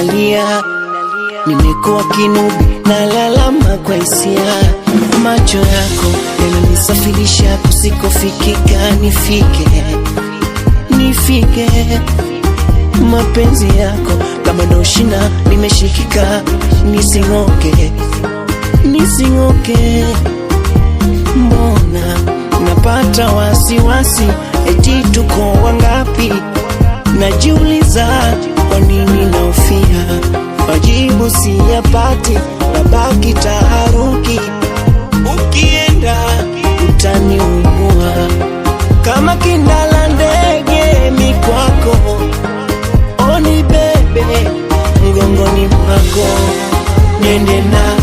ninalia, nimekuwa kinubi na lalama kwa hisia. Macho yako yananisafirisha kusikofikika, nifike mapenzi yako kama doshina nimeshikika, nising'oke. Mbona napata wasiwasi, eti tuko wangapi? Najiuliza kwa nini naufia, majibu siyapati, nabaki taharuki. Ukienda utaniumua kama kindala ndege mikwako, oni bebe mgongoni mwako, nende na